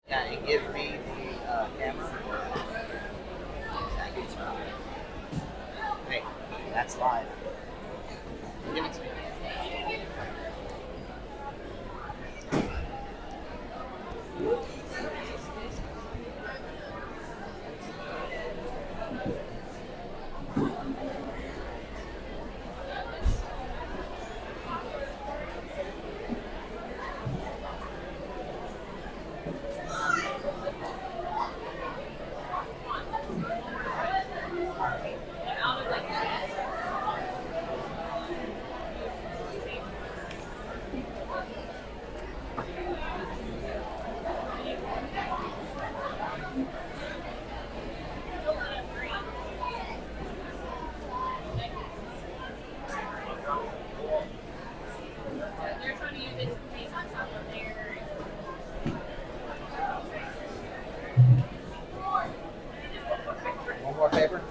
Yeah, and give me the camera. That gets me. Hey, that's live. Give it to me. One more paper.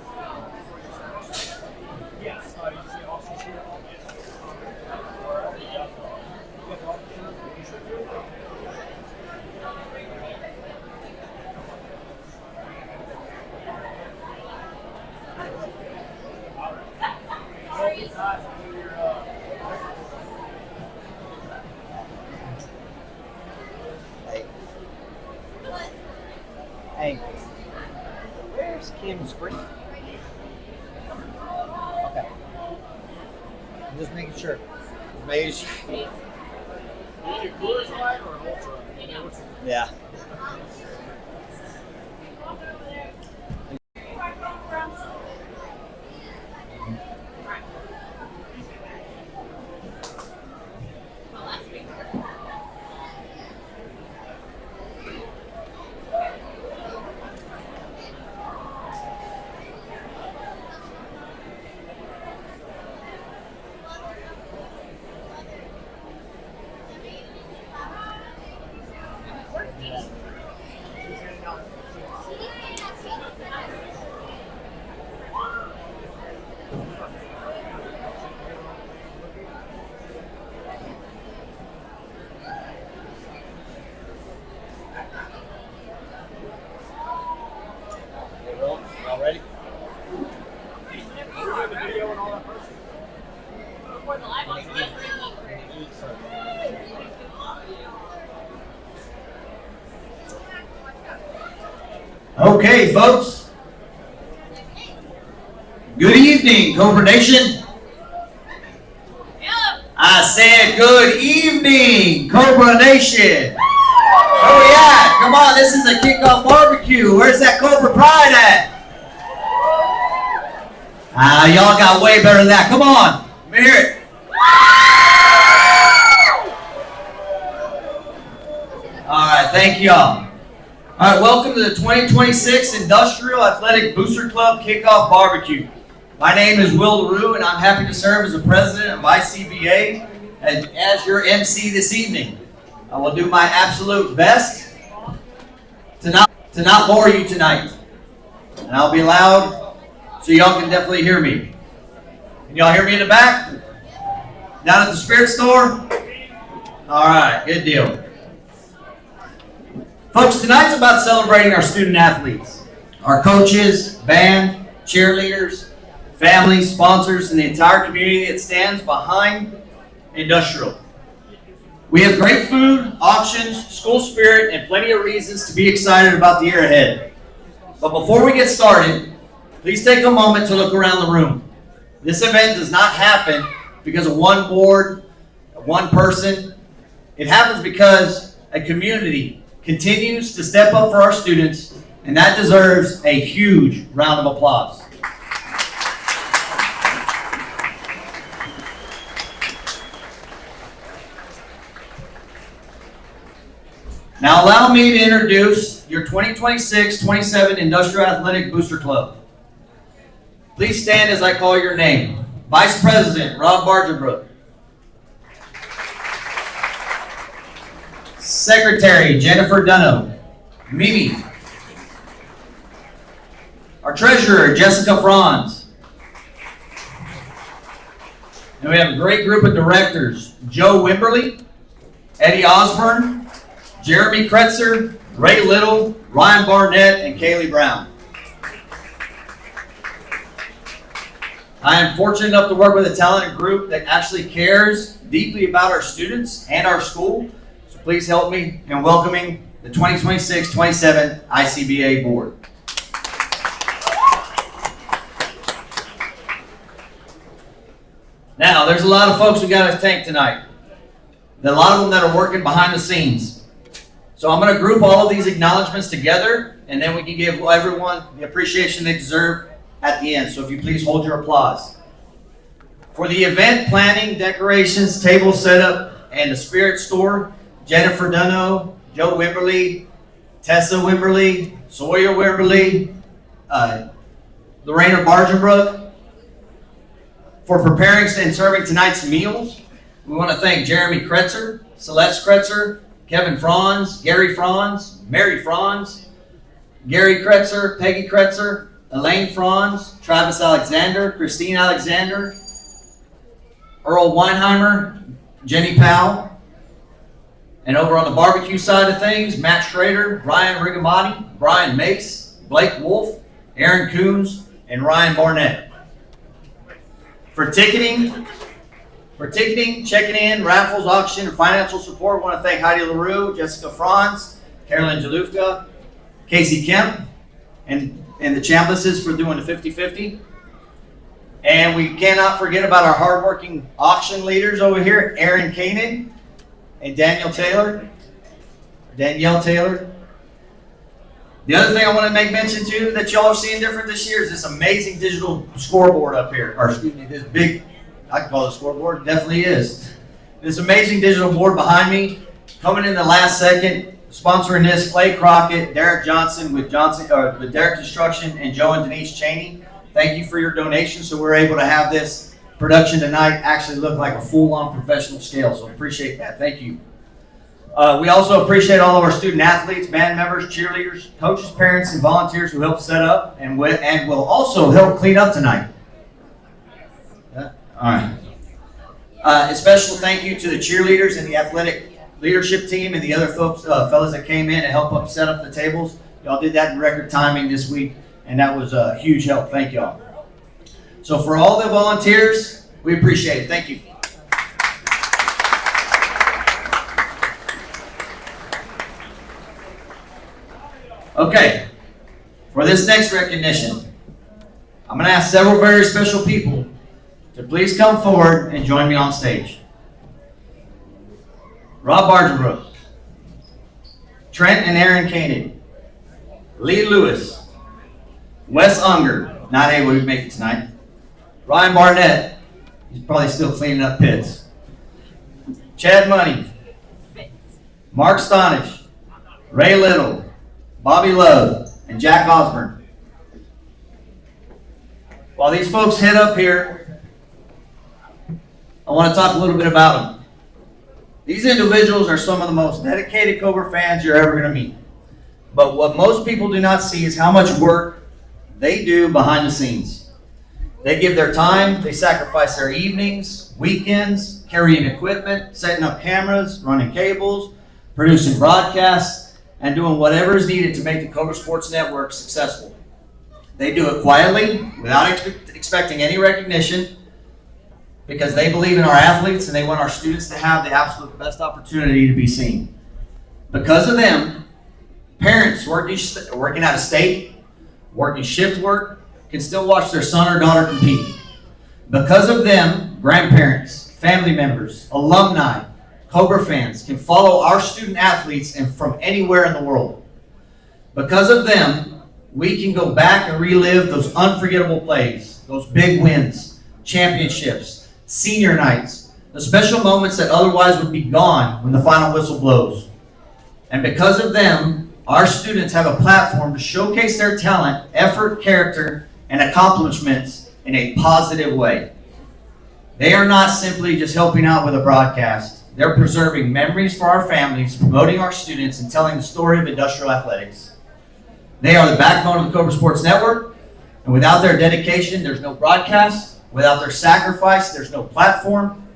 Hey, where's Kim Spring? Okay. I'm just making sure. Yeah. Y'all ready? Okay, folks. Good evening, Cobra Nation. I said good evening, Cobra Nation. Where we at? Come on, this is a Kick-Off BBQ. Where's that Cobra Pride at? Y'all got way better than that. Come on, let me hear it. All right, thank y'all. All right, welcome to the 2026 Industrial Athletic Booster Club Kick-Off BBQ. My name is Will LaRue, and I'm happy to serve as the president of ICBA and as your MC this evening. I will do my absolute best to not bore you tonight. And I'll be loud so y'all can definitely hear me. Can y'all hear me in the back? Down at the Spirit Store? All right, good deal. Folks, tonight's about celebrating our student athletes, our coaches, band, cheerleaders, families, sponsors, and the entire community that stands behind Industrial. We have great food, auctions, school spirit, and plenty of reasons to be excited about the year ahead. But before we get started, please take a moment to look around the room. This event does not happen because of one board, one person. It happens because a community continues to step up for our students, and that deserves a huge round of applause. Now allow me to introduce your 2026-27 Industrial Athletic Booster Club. Please stand as I call your name. Vice President Rob Bargerbrook. Secretary Jennifer Dunham. Mimi. Our Treasurer Jessica Franz. And we have a great group of directors. Joe Wimberly, Eddie Osborne, Jeremy Kretzer, Ray Little, Ryan Barnett, and Kaylee Brown. I am fortunate enough to work with a talented group that actually cares deeply about our students and our school. So please help me in welcoming the 2026-27 ICBA board. Now, there's a lot of folks we got to thank tonight. A lot of them that are working behind the scenes. So I'm going to group all of these acknowledgments together, and then we can give everyone the appreciation they deserve at the end. So if you please hold your applause. For the event planning, decorations, table setup, and the spirit store, Jennifer Dunno, Joe Wimberly, Tessa Wimberly, Sawyer Wimberly, Lorena Bargenbrook. For preparing and serving tonight's meals, we want to thank Jeremy Kretzer, Celeste Kretzer, Kevin Franz, Gary Franz, Mary Franz, Gary Kretzer, Peggy Kretzer, Elaine Franz, Travis Alexander, Christine Alexander, Earl Weinheimer, Jenny Powell. And over on the barbecue side of things, Matt Schrader, Ryan Rigamati, Brian Mace, Blake Wolf, Aaron Coons, and Ryan Barnett. For ticketing, checking in, raffles, auction, and financial support, I want to thank Heidi LaRue, Jessica Franz, Carolyn Jalufka, Casey Kemp, and the Chamblises for doing the 50-50. And we cannot forget about our hardworking auction leaders over here, Aaron Koenig and Danielle Taylor. The other thing I want to make mention to that y'all are seeing different this year is this amazing digital scoreboard up here. Or excuse me, this big, I can call it a scoreboard, it definitely is. This amazing digital board behind me, coming in the last second, sponsoring this, Clay Crockett, Derek Johnson with Derek Construction, and Joe and Denise Cheney. Thank you for your donation, so we're able to have this production tonight actually look like a full-on professional scale, so appreciate that. Thank you. We also appreciate all of our student athletes, band members, cheerleaders, coaches, parents, and volunteers who helped set up and will also help clean up tonight. All right. A special thank you to the cheerleaders and the athletic leadership team and the other fellas that came in and helped set up the tables. Y'all did that in record timing this week, and that was a huge help. Thank y'all. So for all the volunteers, we appreciate it. Thank you. Okay, for this next recognition, I'm going to ask several very special people to please come forward and join me on stage. Rob Bargenbrook, Trent and Aaron Koenig, Lee Lewis, Wes Unger, not able to make it tonight, Ryan Barnett, he's probably still cleaning up pits, Chad Money, Mark Stonish, Ray Little, Bobby Love, and Jack Osborne. While these folks head up here, I want to talk a little bit about them. These individuals are some of the most dedicated Cobra fans you're ever going to meet. But what most people do not see is how much work they do behind the scenes. They give their time, they sacrifice their evenings, weekends, carrying equipment, setting up cameras, running cables, producing broadcasts, and doing whatever is needed to make the Cobra Sports Network successful. They do it quietly, without expecting any recognition, because they believe in our athletes and they want our students to have the absolute best opportunity to be seen. Because of them, parents working out of state, working shift work, can still watch their son or daughter compete. Because of them, grandparents, family members, alumni, Cobra fans can follow our student athletes and from anywhere in the world. Because of them, we can go back and relive those unforgettable plays, those big wins, championships, senior nights, the special moments that otherwise would be gone when the final whistle blows. And because of them, our students have a platform to showcase their talent, effort, character, and accomplishments in a positive way. They are not simply just helping out with a broadcast. They're preserving memories for our families, promoting our students, and telling the story of industrial athletics. They are the backbone of the Cobra Sports Network, and without their dedication, there's no broadcast. Without their sacrifice, there's no platform.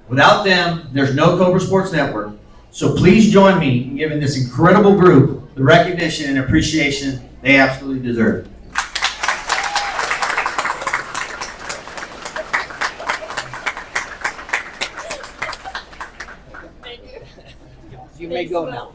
Without them, there's no Cobra Sports Network. So please join me in giving this incredible group the recognition and appreciation they absolutely deserve. You may go now.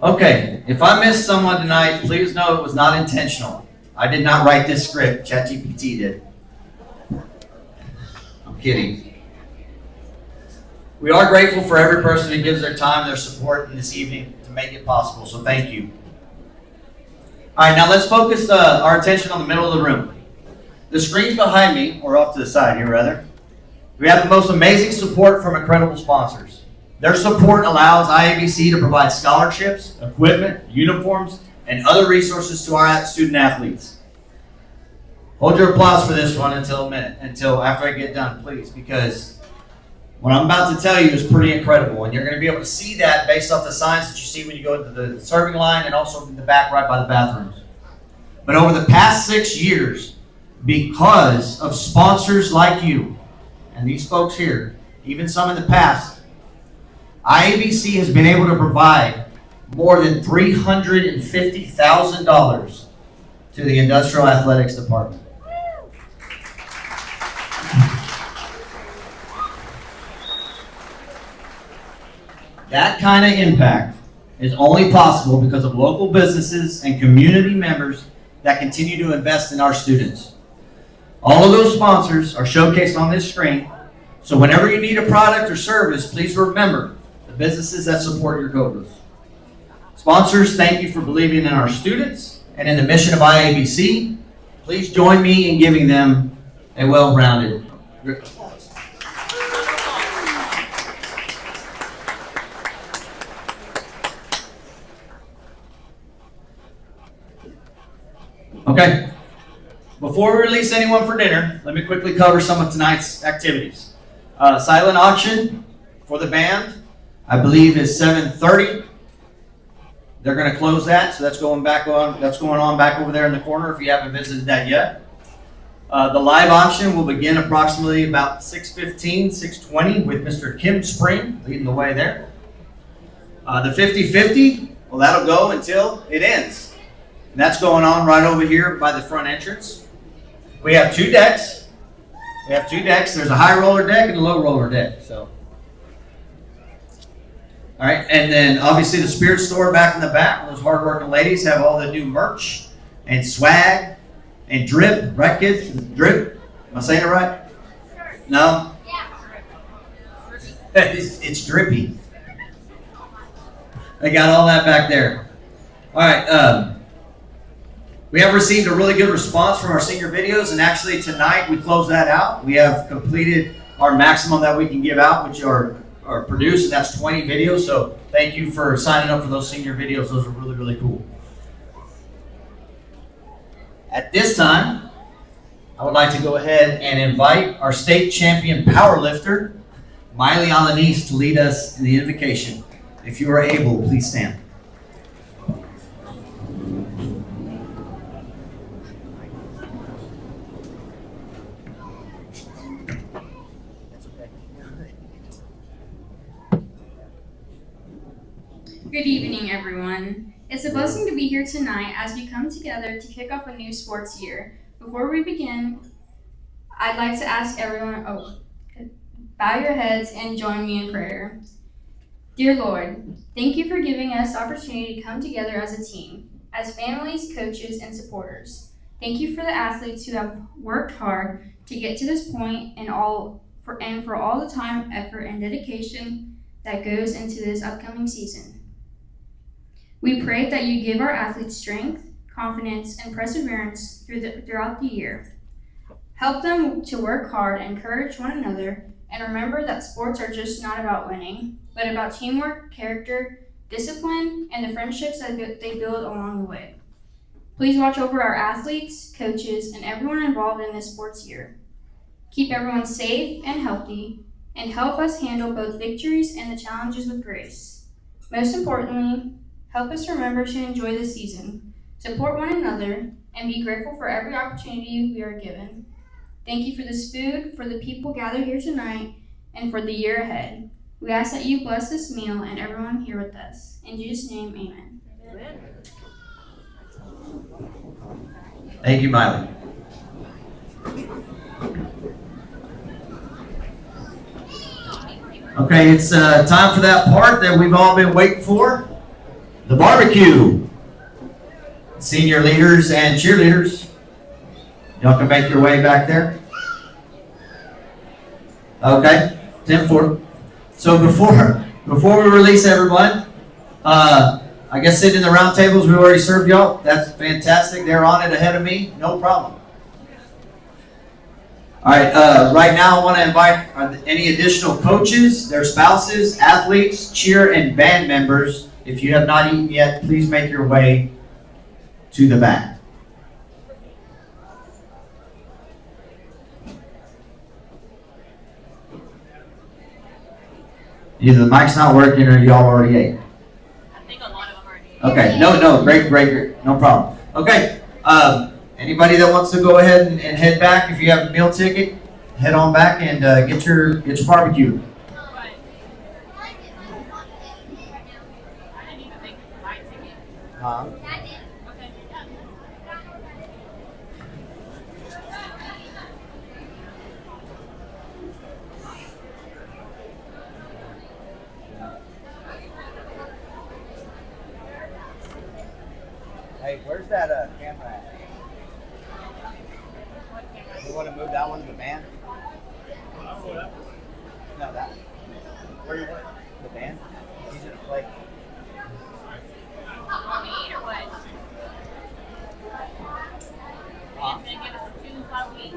Okay, if I missed someone tonight, please know it was not intentional. I did not write this script, ChatGPT did. I'm kidding. We are grateful for every person who gives their time, their support in this evening to make it possible, so thank you. All right, now let's focus our attention on the middle of the room. The screens behind me, or off to the side here rather, we have the most amazing support from incredible sponsors. Their support allows IABC to provide scholarships, equipment, uniforms, and other resources to our student athletes. Hold your applause for this one until after I get done, please, because what I'm about to tell you is pretty incredible, and you're going to be able to see that based off the signs that you see when you go into the serving line and also in the back right by the bathrooms. But over the past 6 years, because of sponsors like you and these folks here, even some in the past, IABC has been able to provide more than $350,000 to the Industrial Athletics Department. That kind of impact is only possible because of local businesses and community members that continue to invest in our students. All of those sponsors are showcased on this screen, so whenever you need a product or service, please remember the businesses that support your Cobras. Sponsors, thank you for believing in our students and in the mission of IABC. Please join me in giving them a well-rounded applause. Okay, before we release anyone for dinner, let me quickly cover some of tonight's activities. Silent auction for the band, I believe is 7:30. They're going to close that, so that's going on back over there in the corner if you haven't visited that yet. The live auction will begin approximately about 6:15, 6:20 with Mr. Kim Spring leading the way there. The 50-50, well, that'll go until it ends. And that's going on right over here by the front entrance. We have two decks. There's a high roller deck and a low roller deck. So, all right, and then obviously the Spirit Store back in the back. Those hardworking ladies have all the new merch and swag and drip, right, kids? Drip? Am I saying it right? No? It's drippy. They got all that back there. All right. We have received a really good response from our senior videos, and actually tonight we close that out. We have completed our maximum that we can give out, which are produced, and that's 20 videos. So thank you for signing up for those senior videos. Those are really, really cool. At this time, I would like to go ahead and invite our state champion powerlifter, Miley Alanis, to lead us in the invocation. If you are able, please stand. Good evening, everyone. It's a blessing to be here tonight as we come together to kick off a new sports year. Before we begin, I'd like to ask everyone, bow your heads and join me in prayer. Dear Lord, thank you for giving us the opportunity to come together as a team, as families, coaches, and supporters. Thank you for the athletes who have worked hard to get to this point and for all the time, effort, and dedication that goes into this upcoming season. We pray that you give our athletes strength, confidence, and perseverance throughout the year. Help them to work hard, encourage one another, and remember that sports are just not about winning, but about teamwork, character, discipline, and the friendships that they build along the way. Please watch over our athletes, coaches, and everyone involved in this sports year. Keep everyone safe and healthy, and help us handle both victories and the challenges with grace. Most importantly, help us remember to enjoy the season, support one another, and be grateful for every opportunity we are given. Thank you for this food, for the people gathered here tonight, and for the year ahead. We ask that you bless this meal and everyone here with us. In Jesus' name, amen. Thank you, Miley. Okay, it's time for that part that we've all been waiting for, the barbecue. Senior leaders and cheerleaders, y'all can make your way back there. Okay, 10-4. So before we release everyone, I guess sitting in the round tables we already served y'all. That's fantastic. They're on it ahead of me. No problem. All right, right now I want to invite any additional coaches, their spouses, athletes, cheer, and band members. If you have not eaten yet, please make your way to the back. Either the mic's not working or y'all already ate. I think a lot of them already ate. Okay, no, great, no problem. Okay, anybody that wants to go ahead and head back, if you have a meal ticket, head on back and get your barbecue. Right. I didn't even make my ticket. Huh? Okay. Hey, where's that camera at? You want to move that one to the band? No, that. Where do you want the band? He's gonna play. Want me to eat or what? Huh? He's gonna give us some tunes while we eat.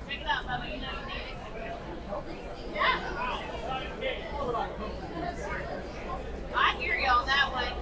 Check it out, Bubba. You know you need it. Yeah. I hear you on that one.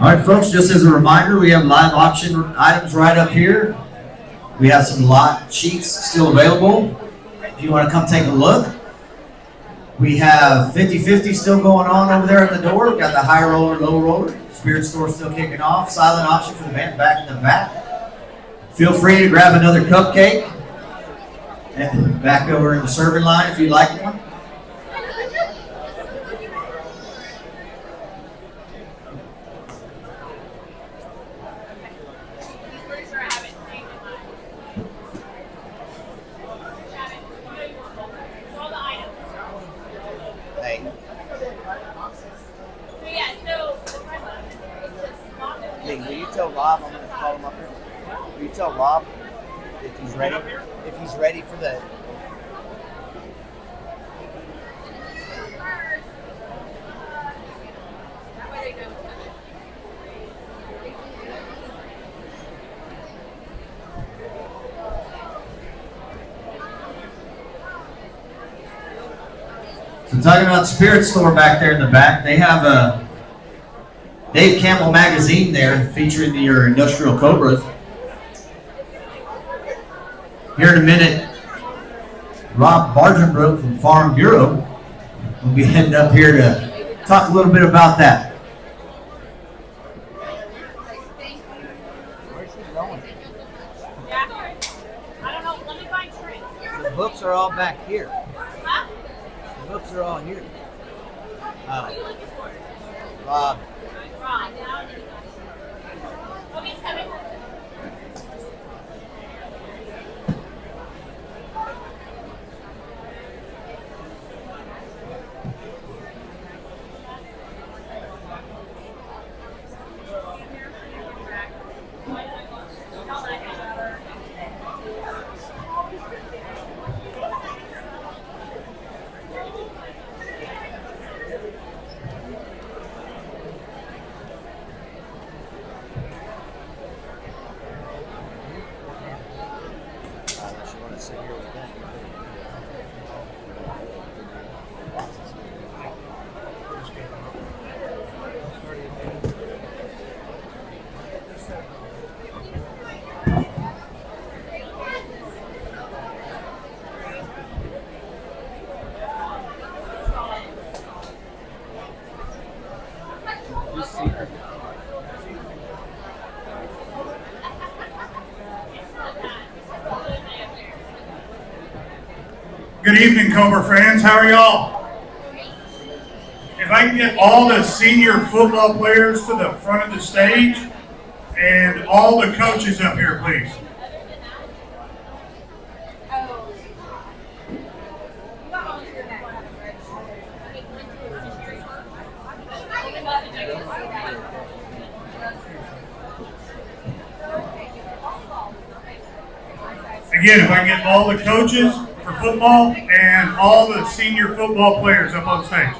All right, folks, just as a reminder, we have live auction items right up here. We have some lot sheets still available if you want to come take a look. We have 50-50 still going on over there at the door. We've got the high roller, low roller. Spirit store still kicking off. Silent auction for the band back in the back. Feel free to grab another cupcake. And back over in the serving line if you'd like one. Hey, will you tell Rob, I'm going to call him up here. Will you tell Rob if he's ready? If he's ready for the... So talking about Spirit Store back there in the back, they have a Dave Campbell magazine there featuring your industrial cobras. Here in a minute, Rob Bargenbrook from Farm Bureau will be heading up here to talk a little bit about that. Where's he going? Yeah. I don't know. Let me find Trent. The books are all back here. Huh? The books are all here. What are you looking for? Rob. Ron. Oh, he's coming. Unless you want to sit here with them. Good evening, Cobra friends. How are y'all? If I can get all the senior football players to the front of the stage and all the coaches up here, please. Again, if I can get all the coaches for football and all the senior football players up on stage.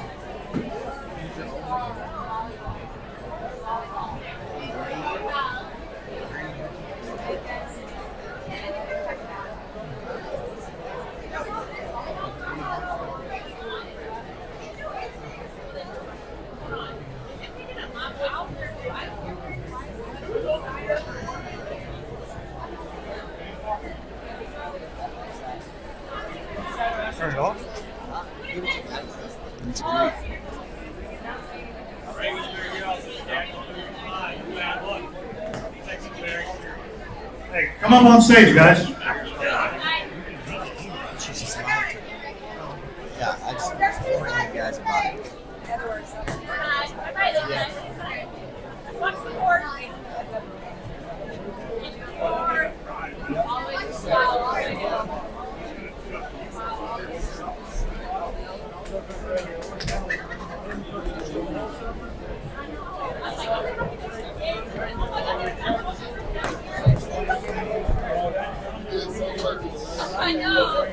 Turn it off. Hey, come up on stage, guys. Yeah, I just warned you guys about it. Watch the board. I know.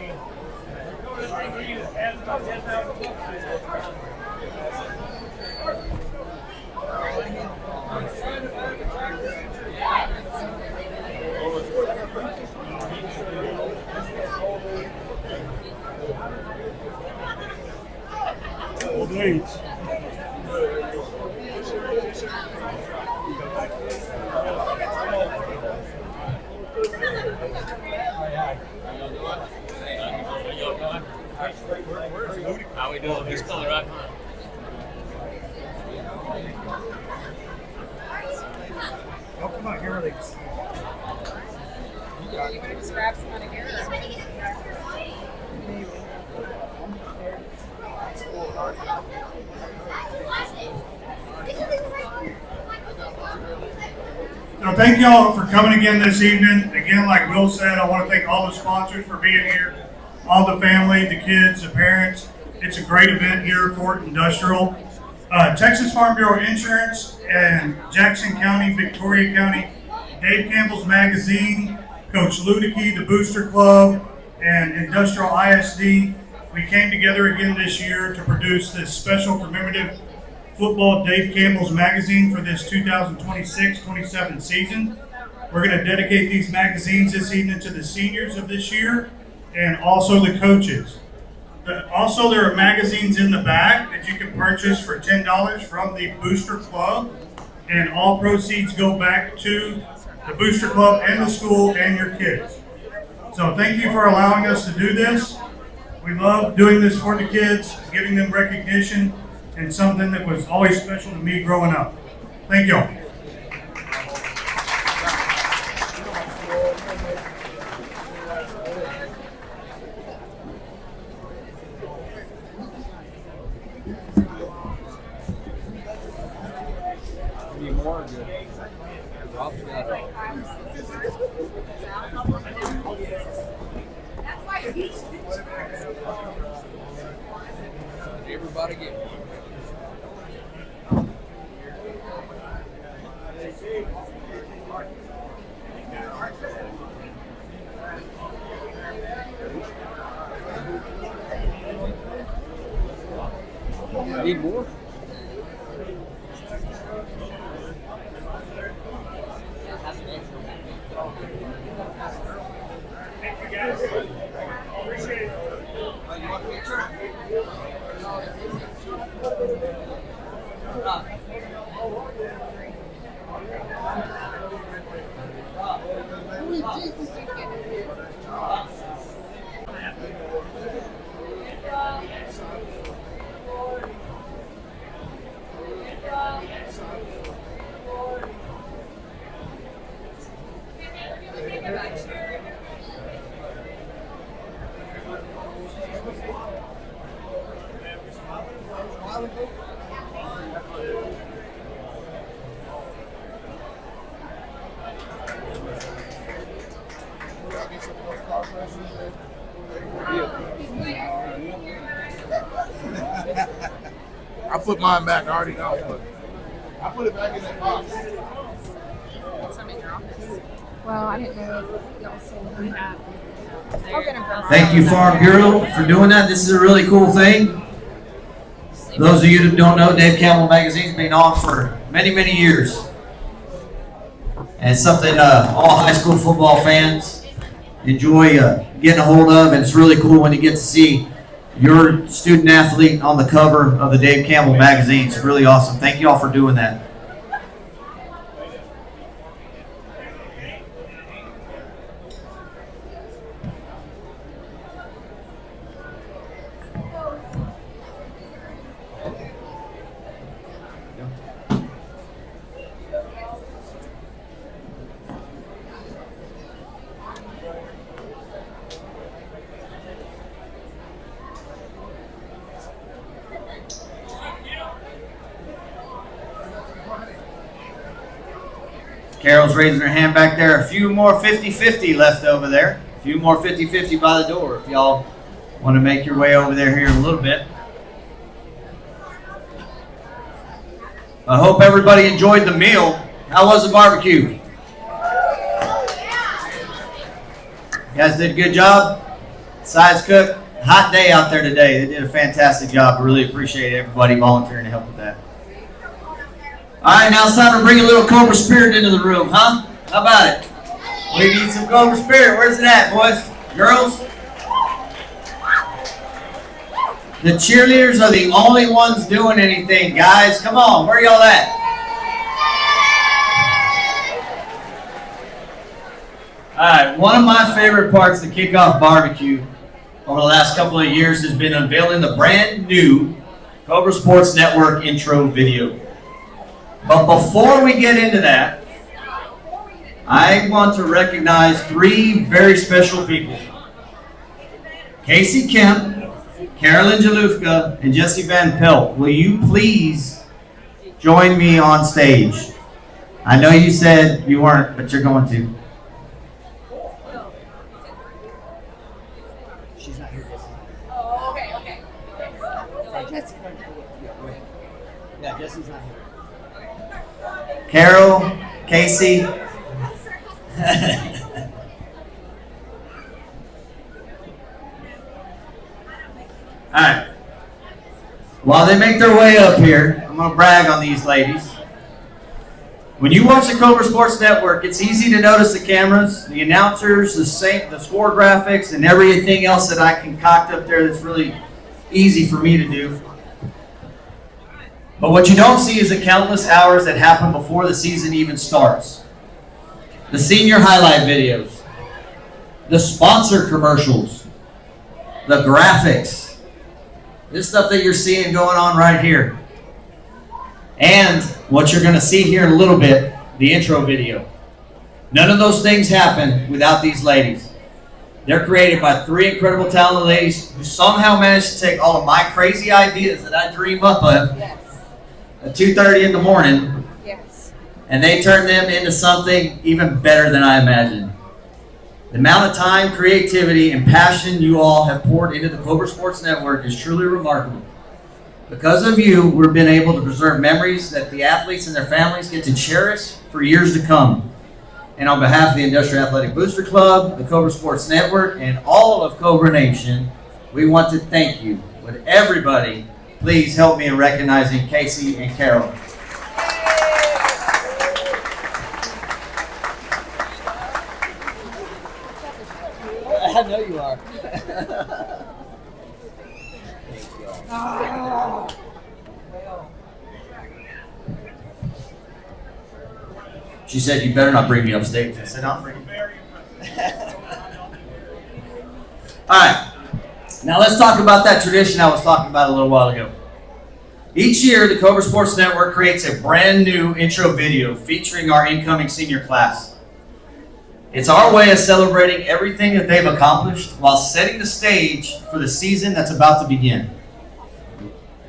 Old age. How we doing? He's coming right. Oh, come on, here are these. You want to just grab some out of here? So thank y'all for coming again this evening. Again, like Will said, I want to thank all the sponsors for being here, all the family, the kids, the parents. It's a great event here at Fort Industrial. Texas Farm Bureau Insurance and Jackson County, Victoria County, Dave Campbell's Magazine, Coach Ludicky, the Booster Club, and Industrial ISD. We came together again this year to produce this special commemorative football Dave Campbell's Magazine for this 2026-27 season. We're going to dedicate these magazines this evening to the seniors of this year and also the coaches. Also, there are magazines in the back that you can purchase for $10 from the Booster Club, and all proceeds go back to the Booster Club and the school and your kids. So thank you for allowing us to do this. We love doing this for the kids, giving them recognition, and something that was always special to me growing up. Thank you all. Everybody get one. Need more? Thank you guys. Appreciate it. You want a picture? I put mine back. I already know. But I put it back in that box. Some in your office. Well, I didn't know if y'all saw what we have. I'll get them from Thank you, Farm Bureau, for doing that. This is a really cool thing. Those of you that don't know, Dave Campbell Magazine's been on for many, many years. And it's something all high school football fans enjoy getting a hold of, and it's really cool when you get to see your student athlete on the cover of the Dave Campbell Magazine. It's really awesome. Thank you all for doing that. Carol's raising her hand back there. A few more 50-50 left over there. A few more 50-50 by the door if y'all want to make your way over there here in a little bit. I hope everybody enjoyed the meal. How was the barbecue? You guys did a good job. Size cook. Hot day out there today. They did a fantastic job. I really appreciate everybody volunteering to help with that. All right, now it's time to bring a little Cobra Spirit into the room, huh? How about it? We need some Cobra Spirit. Where's it at, boys? Girls? The cheerleaders are the only ones doing anything, guys. Come on, where y'all at? All right, one of my favorite parts of the Kick-Off BBQ over the last couple of years has been unveiling the brand new Cobra Sports Network intro video. But before we get into that, I want to recognize three very special people. Casey Kemp, Carolyn Jalufka, and Jesse Van Pelt. Will you please join me on stage? I know you said you weren't, but you're going to. She's not here. Oh, okay. Yeah, Jesse's not here. Carol, Casey. All right. While they make their way up here, I'm going to brag on these ladies. When you watch the Cobra Sports Network, it's easy to notice the cameras, the announcers, the score graphics, and everything else that I concoct up there that's really easy for me to do. But what you don't see is the countless hours that happen before the season even starts. The senior highlight videos, the sponsor commercials, the graphics, this stuff that you're seeing going on right here. And what you're going to see here in a little bit, the intro video. None of those things happen without these ladies. They're created by three incredible talented ladies who somehow managed to take all of my crazy ideas that I dream up of at 2:30 in the morning, and they turn them into something even better than I imagined. The amount of time, creativity, and passion you all have poured into the Cobra Sports Network is truly remarkable. Because of you, we've been able to preserve memories that the athletes and their families get to cherish for years to come. And on behalf of the Industrial Athletic Booster Club, the Cobra Sports Network, and all of Cobra Nation, we want to thank you. Would everybody please help me in recognizing Casey and Carol? I know you are. She said, "You better not bring me upstage." I said, "I'll bring you." All right. Now let's talk about that tradition I was talking about a little while ago. Each year, the Cobra Sports Network creates a brand new intro video featuring our incoming senior class. It's our way of celebrating everything that they've accomplished while setting the stage for the season that's about to begin.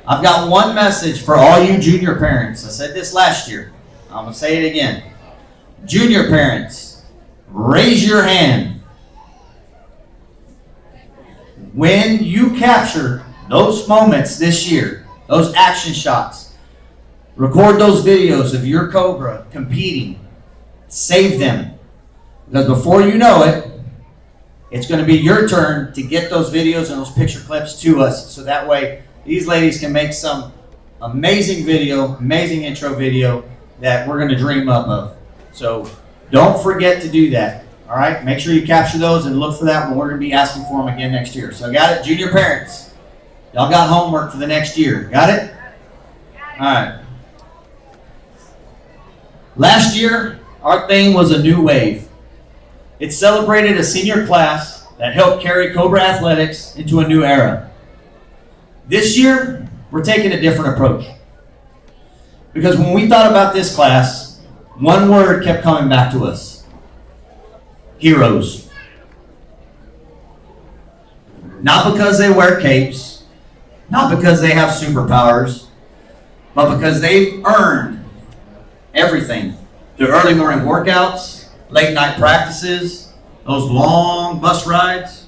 I've got one message for all you junior parents. I said this last year. I'm going to say it again. Junior parents, raise your hand. When you capture those moments this year, those action shots, record those videos of your Cobra competing, save them. Because before you know it, it's going to be your turn to get those videos and those picture clips to us, so that way these ladies can make some amazing video, amazing intro video that we're going to dream up of. So don't forget to do that. All right, make sure you capture those and look for that when we're going to be asking for them again next year. So got it, junior parents? Y'all got homework for the next year. Got it? All right. Last year, our theme was a new wave. It celebrated a senior class that helped carry Cobra Athletics into a new era. This year, we're taking a different approach. Because when we thought about this class, one word kept coming back to us. Heroes. Not because they wear capes, not because they have superpowers, but because they've earned everything. The early morning workouts, late night practices, those long bus rides,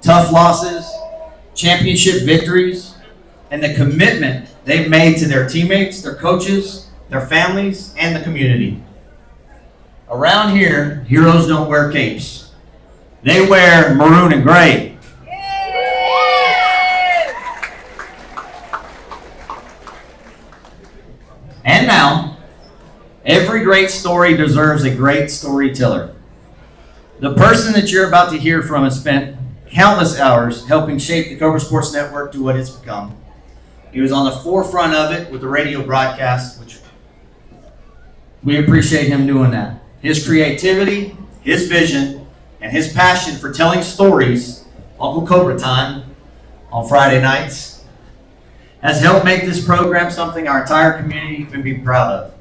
tough losses, championship victories, and the commitment they've made to their teammates, their coaches, their families, and the community. Around here, heroes don't wear capes. They wear maroon and gray. And now, every great story deserves a great storyteller. The person that you're about to hear from has spent countless hours helping shape the Cobra Sports Network to what it's become. He was on the forefront of it with the radio broadcast, which we appreciate him doing that. His creativity, his vision, and his passion for telling stories Uncle Cobra Time on Friday nights has helped make this program something our entire community can be proud of.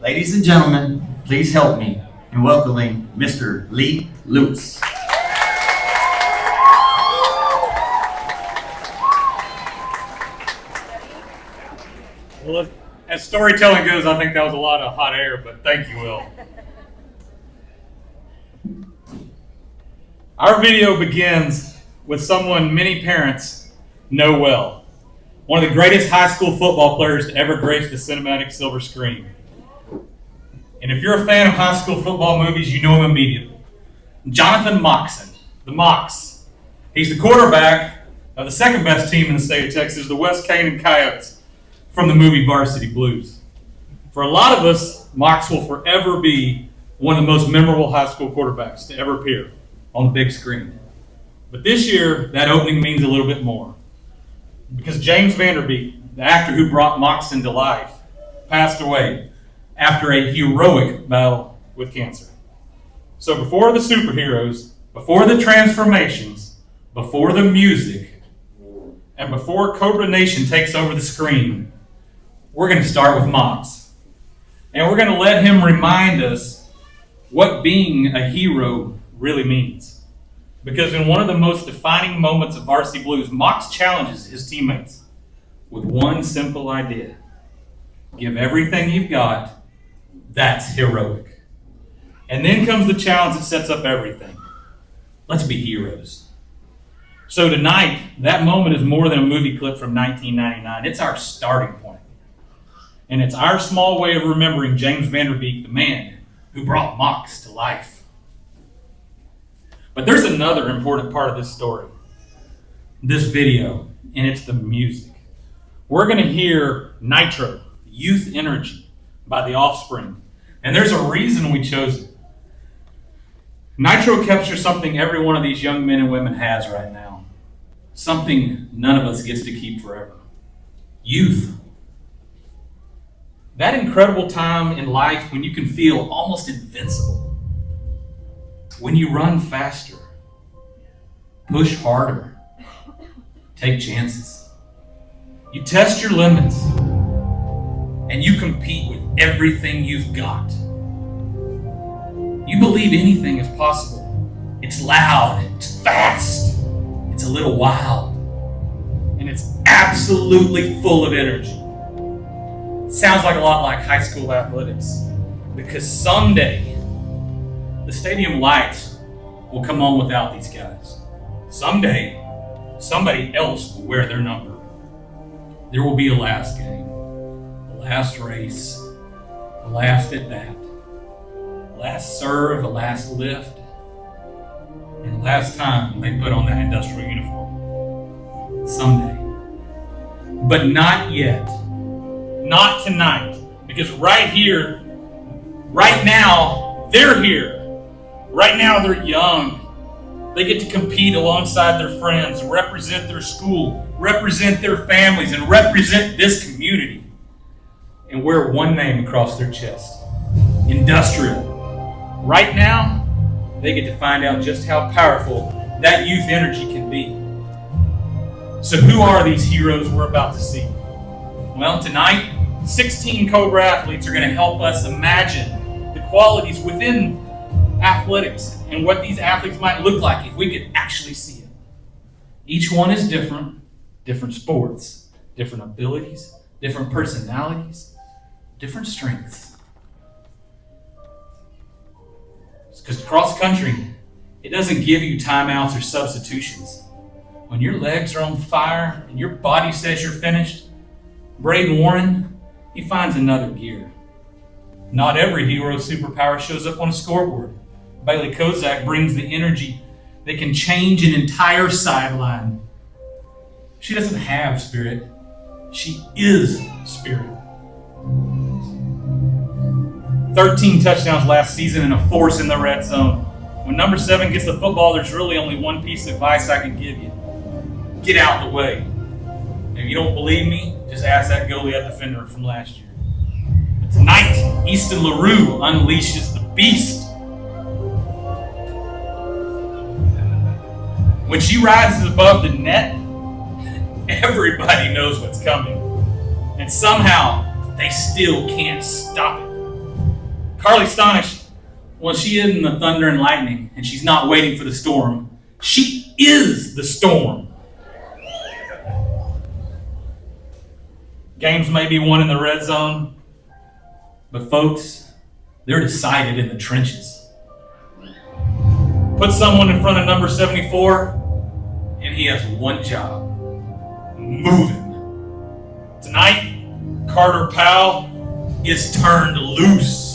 Ladies and gentlemen, please help me in welcoming Mr. Lee Lewis. Well, as storytelling goes, I think that was a lot of hot air, but thank you, Will. Our video begins with someone many parents know well. One of the greatest high school football players to ever grace the cinematic silver screen. And if you're a fan of high school football movies, you know him immediately. Jonathan Moxon, the Mox. He's the quarterback of the second best team in the state of Texas, the West Canaan Coyotes, from the movie Varsity Blues. For a lot of us, Mox will forever be one of the most memorable high school quarterbacks to ever appear on the big screen. But this year, that opening means a little bit more. Because James Vanderbeek, the actor who brought Moxon to life, passed away after a heroic battle with cancer. So before the superheroes, before the transformations, before the music, and before Cobra Nation takes over the screen, we're going to start with Mox. And we're going to let him remind us what being a hero really means. Because in one of the most defining moments of Varsity Blues, Mox challenges his teammates with one simple idea. Give everything you've got. That's heroic. And then comes the challenge that sets up everything. Let's be heroes. So tonight, that moment is more than a movie clip from 1999. It's our starting point. And it's our small way of remembering James Vanderbeek, the man who brought Mox to life. But there's another important part of this story, this video, and it's the music. We're going to hear Nitro, Youth Energy, by The Offspring. And there's a reason we chose it. Nitro captures something every one of these young men and women has right now. Something none of us gets to keep forever. Youth. That incredible time in life when you can feel almost invincible. When you run faster, push harder, take chances. You test your limits, and you compete with everything you've got. You believe anything is possible. It's loud, it's fast, it's a little wild, and it's absolutely full of energy. Sounds like a lot like high school athletics, because someday the stadium lights will come on without these guys. Someday, somebody else will wear their number. There will be a last game, a last race, a last at bat, a last serve, a last lift, and the last time they put on that industrial uniform. Someday. But not yet. Not tonight. Because right here, right now, they're here. Right now, they're young. They get to compete alongside their friends, represent their school, represent their families, and represent this community. And wear one name across their chest. Industrial. Right now, they get to find out just how powerful that youth energy can be. So who are these heroes we're about to see? Well, tonight, 16 Cobra athletes are going to help us imagine the qualities within athletics and what these athletes might look like if we could actually see it. Each one is different, different sports, different abilities, different personalities, different strengths. Because cross country, it doesn't give you timeouts or substitutions. When your legs are on fire and your body says you're finished, Braden Warren, he finds another gear. Not every hero's superpower shows up on a scoreboard. Bailey Kozak brings the energy that can change an entire sideline. She doesn't have spirit. She is spirit. 13 touchdowns last season and a force in the red zone. When number 7 gets the football, there's really only one piece of advice I can give you. Get out the way. And if you don't believe me, just ask that Goliath defender from last year. But tonight, Easton LaRue unleashes the beast. When she rises above the net, everybody knows what's coming. And somehow, they still can't stop it. Carly Stonish, well, she isn't the thunder and lightning, and she's not waiting for the storm. She is the storm. Games may be won in the red zone, but folks, they're decided in the trenches. Put someone in front of number 74, and he has one job: move him. Tonight, Carter Powell is turned loose.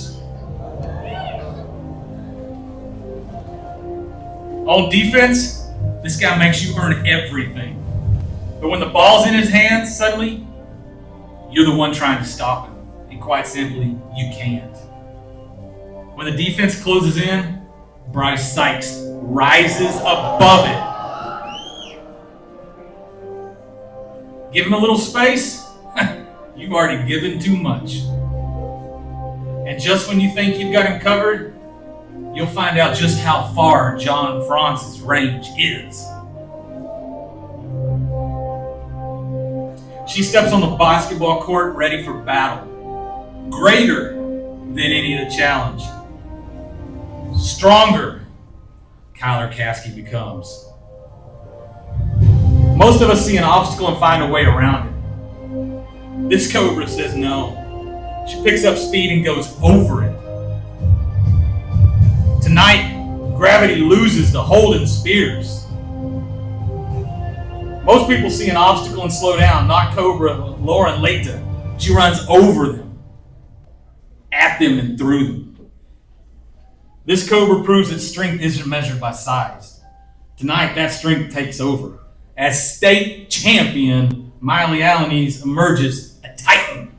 On defense, this guy makes you earn everything. But when the ball's in his hands, suddenly, you're the one trying to stop him. And quite simply, you can't. When the defense closes in, Bryce Sykes rises above it. Give him a little space, you've already given too much. And just when you think you've got him covered, you'll find out just how far John Franz's range is. She steps on the basketball court ready for battle. Greater than any of the challenge. Stronger, Kyler Caskey becomes. Most of us see an obstacle and find a way around it. This Cobra says no. She picks up speed and goes over it. Tonight, gravity loses to Holden Spears. Most people see an obstacle and slow down, not Cobra, Lauren Leita. She runs over them, at them and through them. This Cobra proves that strength isn't measured by size. Tonight, that strength takes over. As state champion, Miley Alaniz emerges a titan.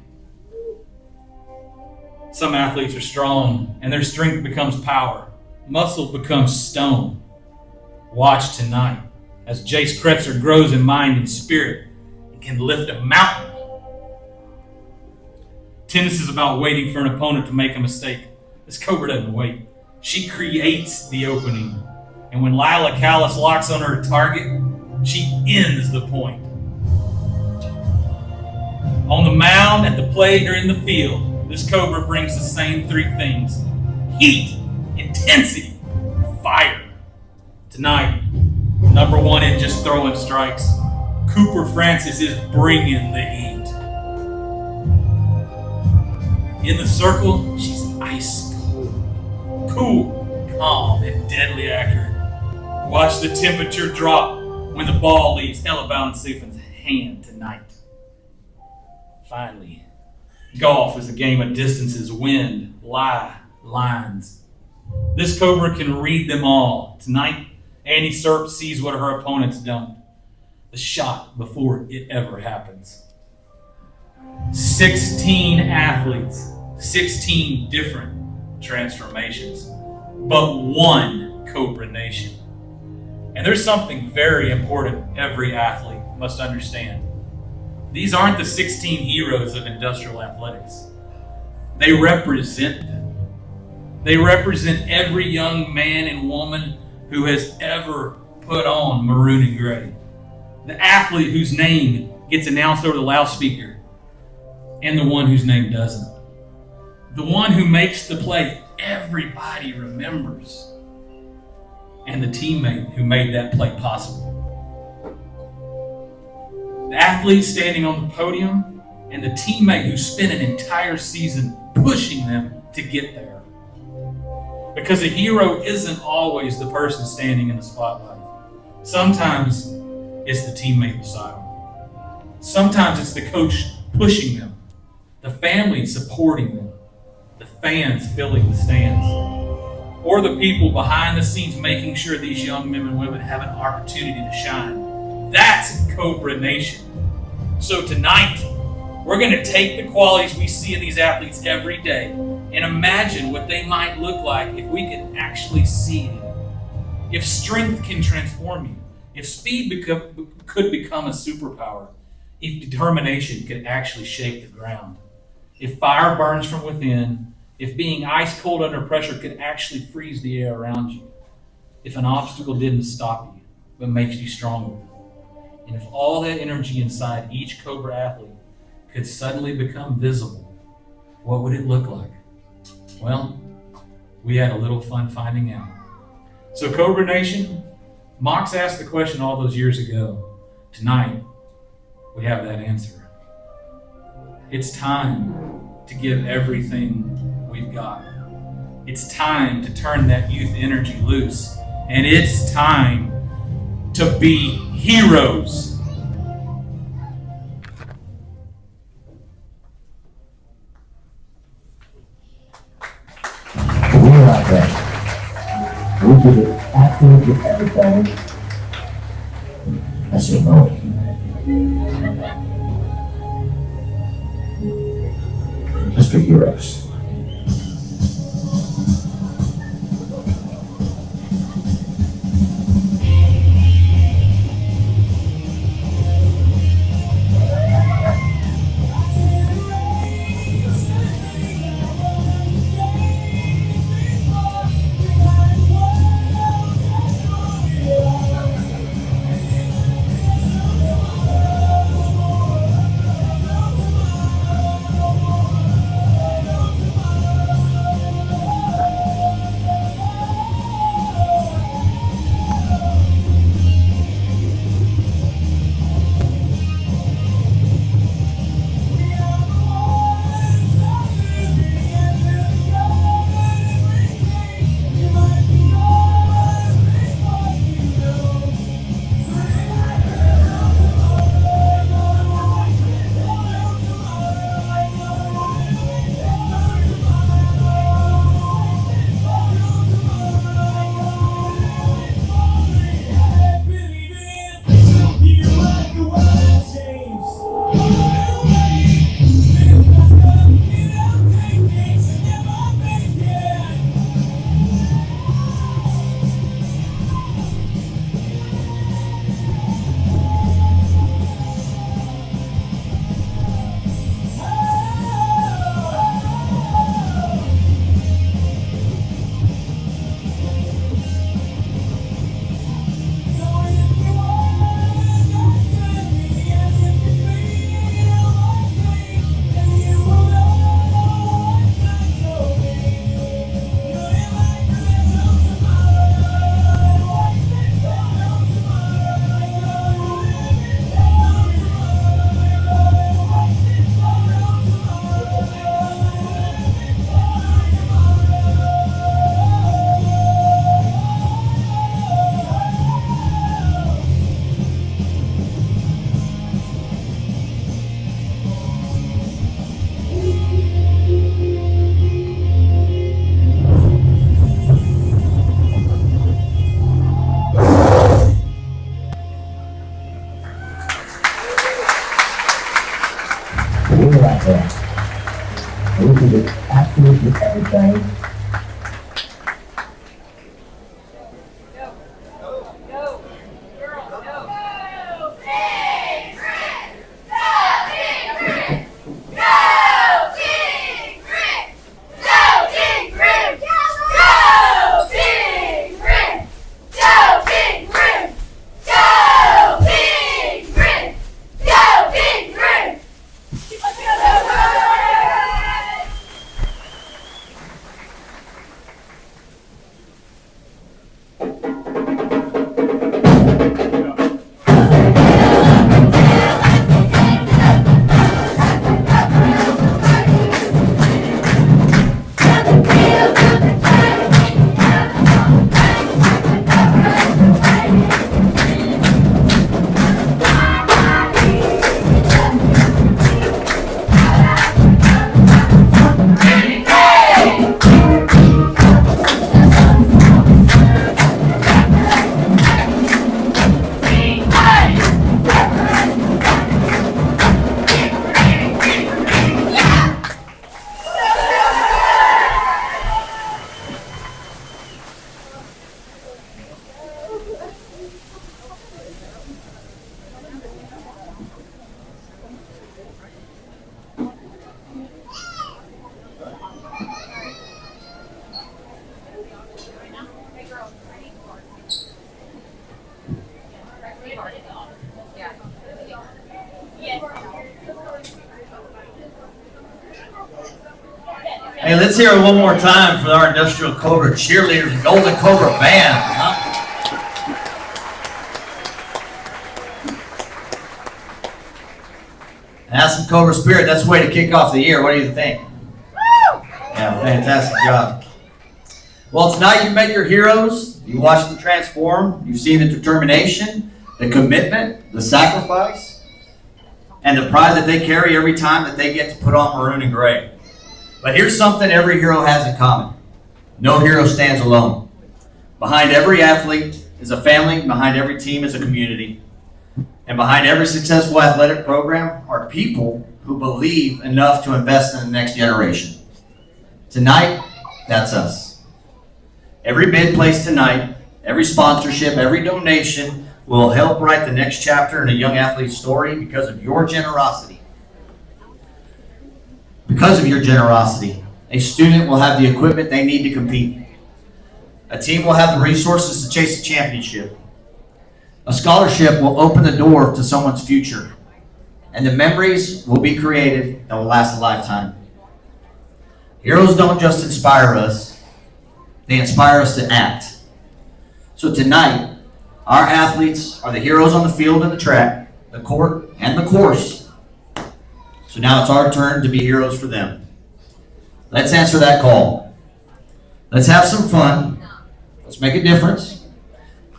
Some athletes are strong, and their strength becomes power. Muscle becomes stone. Watch tonight as Jace Kretzer grows in mind and spirit and can lift a mountain. Tennis is about waiting for an opponent to make a mistake. This Cobra doesn't wait. She creates the opening. And when Lila Callis locks on her target, she ends the point. On the mound, at the plate, or in the field, this Cobra brings the same three things: heat, intensity, fire. Tonight, number one in just throwing strikes, Cooper Francis is bringing the heat. In the circle, she's ice cold. Cool, calm, and deadly accurate. Watch the temperature drop when the ball leaves Ella Balancifen's hand tonight. Finally, golf is a game of distances, wind, lie, lines. This Cobra can read them all. Tonight, Annie Serp sees what her opponents don't. The shot before it ever happens. 16 athletes, 16 different transformations, but one Cobra Nation. And there's something very important every athlete must understand. These aren't the 16 heroes of industrial athletics. They represent them. They represent every young man and woman who has ever put on maroon and gray. The athlete whose name gets announced over the loudspeaker, and the one whose name doesn't. The one who makes the play everybody remembers, and the teammate who made that play possible. The athlete standing on the podium, and the teammate who spent an entire season pushing them to get there. Because a hero isn't always the person standing in the spotlight. Sometimes it's the teammate beside them. Sometimes it's the coach pushing them, the family supporting them, the fans filling the stands, or the people behind the scenes making sure these young men and women have an opportunity to shine. That's Cobra Nation. So tonight, we're going to take the qualities we see in these athletes every day and imagine what they might look like if we could actually see them. If strength can transform you, if speed could become a superpower, if determination could actually shake the ground, if fire burns from within, if being ice cold under pressure could actually freeze the air around you, if an obstacle didn't stop you, but makes you stronger. And if all that energy inside each Cobra athlete could suddenly become visible, what would it look like? Well, we had a little fun finding out. So Cobra Nation, Mox asked the question all those years ago. Tonight, we have that answer. It's time to give everything we've got. It's time to turn that youth energy loose. And it's time to be heroes. We're out there. We give it absolutely everything. That's your know it. Mr. Heroes. We're out there. We give it absolutely everything. Hey, let's hear it one more time for our Industrial Cobra cheerleaders and Golden Cobra band. Huh? And that's some Cobra spirit. That's the way to kick off the year. What do you think? Yeah, fantastic job. Well, tonight you met your heroes. You watched them transform. You've seen the determination, the commitment, the sacrifice, and the pride that they carry every time that they get to put on maroon and gray. But here's something every hero has in common. No hero stands alone. Behind every athlete is a family. Behind every team is a community. And behind every successful athletic program are people who believe enough to invest in the next generation. Tonight, that's us. Every bid placed tonight, every sponsorship, every donation will help write the next chapter in a young athlete's story because of your generosity. Because of your generosity, a student will have the equipment they need to compete. A team will have the resources to chase a championship. A scholarship will open the door to someone's future. And the memories will be created that will last a lifetime. Heroes don't just inspire us, they inspire us to act. So tonight, our athletes are the heroes on the field and the track, the court and the course. So now it's our turn to be heroes for them. Let's answer that call. Let's have some fun. Let's make a difference.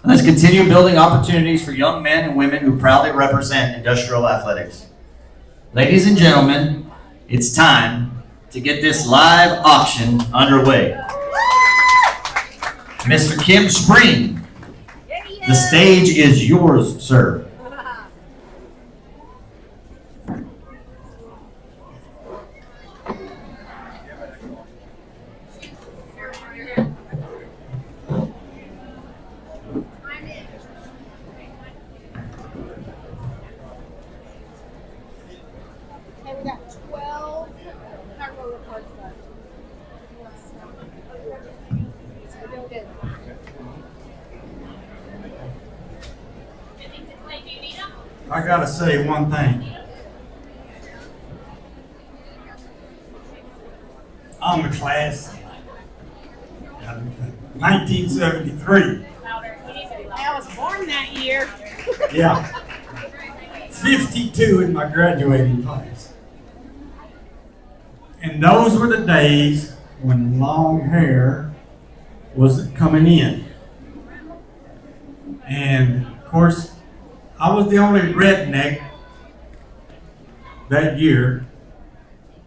And let's continue building opportunities for young men and women who proudly represent industrial athletics. Ladies and gentlemen, it's time to get this live auction underway. Mr. Kim Spring, the stage is yours, sir. Okay, we got 12 hardware cards left. So we're doing good. I gotta say one thing. I'm a class 1973. I was born that year. Yeah. 52 in my graduating class. And those were the days when long hair was coming in. And of course, I was the only redneck that year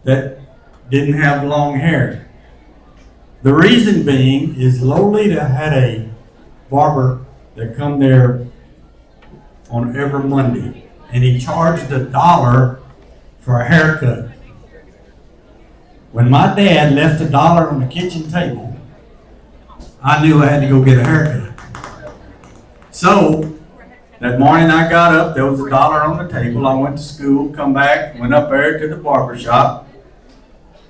that didn't have long hair. The reason being is Lolita had a barber that come there on every Monday, and he charged $1 for a haircut. When my dad left $1 on the kitchen table, I knew I had to go get a haircut. So that morning I got up, there was $1 on the table. I went to school, come back, went up there to the barber shop,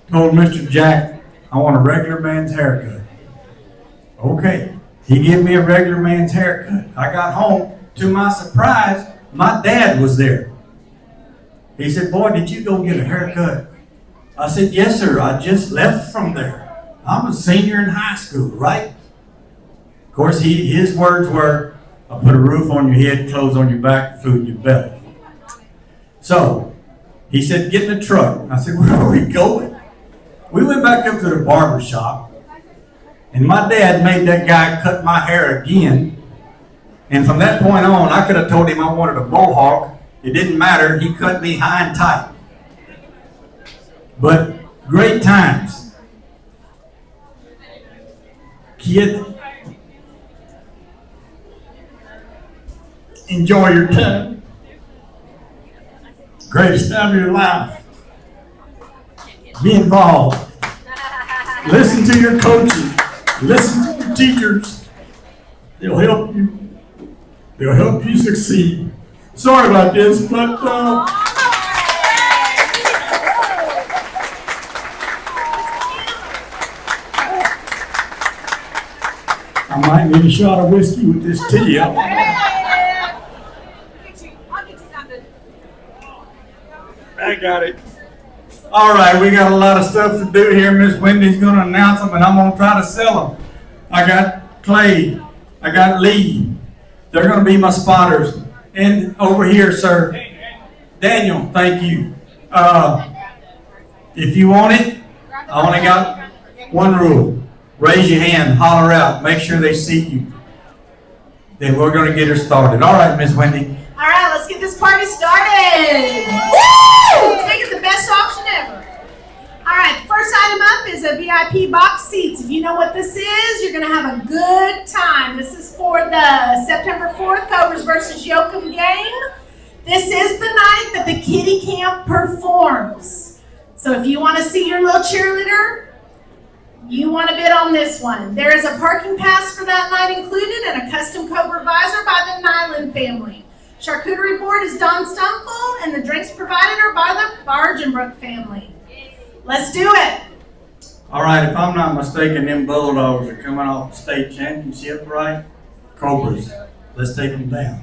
told Mr. Jack, I want a regular man's haircut. Okay, he gave me a regular man's haircut. I got home, to my surprise, my dad was there. He said, boy, did you go get a haircut? I said, yes, sir, I just left from there. I'm a senior in high school, right? Of course, his words were, I put a roof on your head, clothes on your back, food in your belly. So, he said, get in the truck. I said, where are we going? We went back up to the barber shop, and my dad made that guy cut my hair again. And from that point on, I could have told him I wanted a mohawk. It didn't matter. He cut me high and tight. But great times. Kid, enjoy your time. Greatest time of your life. Be involved. Listen to your coaches. Listen to your teachers. They'll help you. They'll help you succeed. Sorry about this, but I might need a shot of whiskey with this tea. I'll get you something. I got it. All right, we got a lot of stuff to do here. Miss Wendy's gonna announce them and I'm gonna try to sell them. I got Clay, I got Lee. They're gonna be my spotters. And over here, sir, Daniel, thank you. If you want it, I only got one rule. Raise your hand, holler out, make sure they see you. Then we're gonna get her started. All right, Miss Wendy. All right, let's get this party started. Woo! Let's make it the best auction ever. All right, first item up is a VIP box seats. If you know what this is, you're gonna have a good time. This is for the September 4th Cobras versus Yoakum game. This is the night that the kiddie camp performs. So if you wanna see your little cheerleader, you want to bid on this one. There is a parking pass for that night included and a custom Cobra visor by the Nyland family. Charcuterie board is Don Stumple and the drinks provided are by the Bargenbrook family. Let's do it. All right, if I'm not mistaken, them Bulldogs are coming off the state championship, right? Cobras. Let's take them down.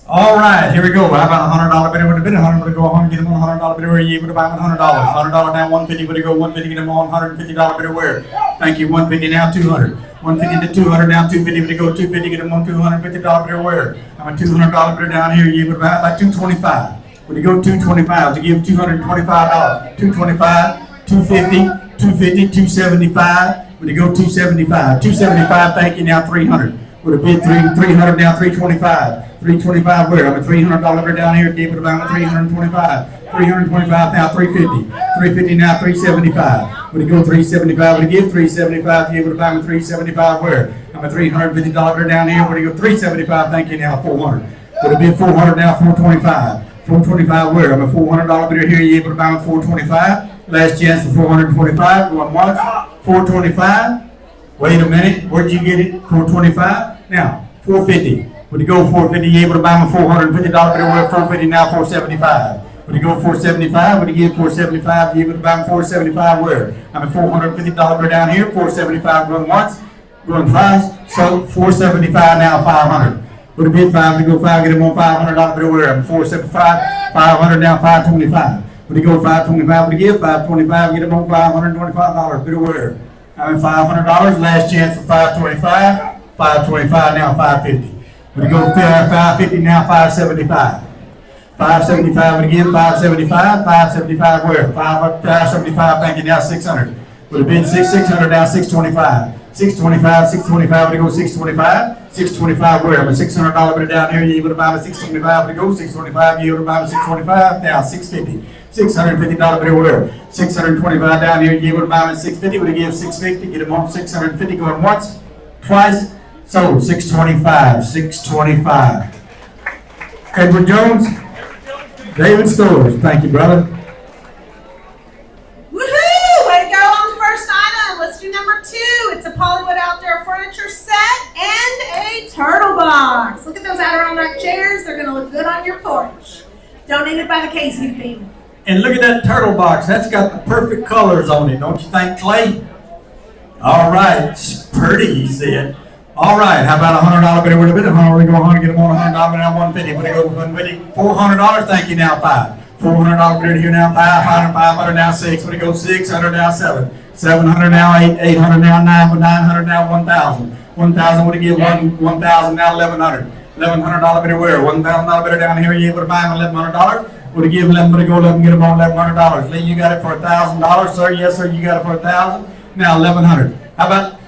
All right, here we go. How about $100 bidder with a bid? 100 would go 100, get them on $100 bidder where you able to buy them $100. $100 down, 150 would go 150, get them on $150 bidder where? Thank you, 150 now, 200. 150 to 200 now, 250 would go 250, get them on $250 bidder where? I'm a $200 bidder down here, you able to buy it like 225. Would you go 225 to give $225? 225, 250, 250, 275. Would you go 275? 275, thank you, now 300. Would have bid 300 now, 325. 325 where? I'm a $300 bidder down here, gave it about 325. 325 now, 350. 350 now, 375. Would it go 375? Would it give 375? Gave it about 375 where? I'm a $350 bidder down here, would it go 375? Thank you now, 400. Would it be 400 now, 425? 425 where? I'm a $400 bidder here, you able to buy me 425? Last chance for 425, going once, 425. Wait a minute, where'd you get it? 425? Now, 450. Would you go 450, you able to buy me $450 bidder where? 450 now, 475. Would you go 475? Would you give 475? You able to buy me 475 where? I'm a $450 bidder down here, 475 going once, going twice, so 475 now, 500. Would it be 5 to go 5, get him on $500 bidder where? I'm 475, 500 now, 525. Would you go 525? Would you give 525? Get him on $525 bidder where? I'm at $500, last chance for 525, 525 now, 550. Would you go 550 now, 575. 575 would again, 575, 575 where? 575, thank you, now 600. Would have been 600 now, 625. 625, 625, would it go 625? 625 where? I'm a $600 bidder down here, you able to buy me 625, would it go 625, you able to buy me 625, now 650. $650 bidder where? 625 down here, you able to buy me 650, would it give 650, get them on 650 going once, twice, so 625, 625. Edward Jones, David Stores, thank you, brother. Woohoo! Way to go on the first item. Let's do number 2. It's a Hollywood outdoor furniture set and a turtle box. Look at those Adirondack chairs. They're going to look good on your porch. Donated by the Casey family. And look at that turtle box. That's got the perfect colors on it, don't you think, Clay? All right, it's pretty, he said. All right, how about $100 bidder with a bid? $100, go 100, get them on $100 now, 150. Would it go 150? $400, thank you, now 5. $400 bidder here now, 500, 500 now 6. Would it go 600 now 7? 700 now 8, 800 now 9, 900 now 1,000. 1,000 would it give 1,000 now 1,100. $1,100 bidder where? $1,000 bidder down here, you able to buy them $1,100? Would it give 11? Would it go 11? Get them on $1,100. Lee, you got it for $1,000, sir. Yes, sir. You got it for $1,000. Now 1,100. How about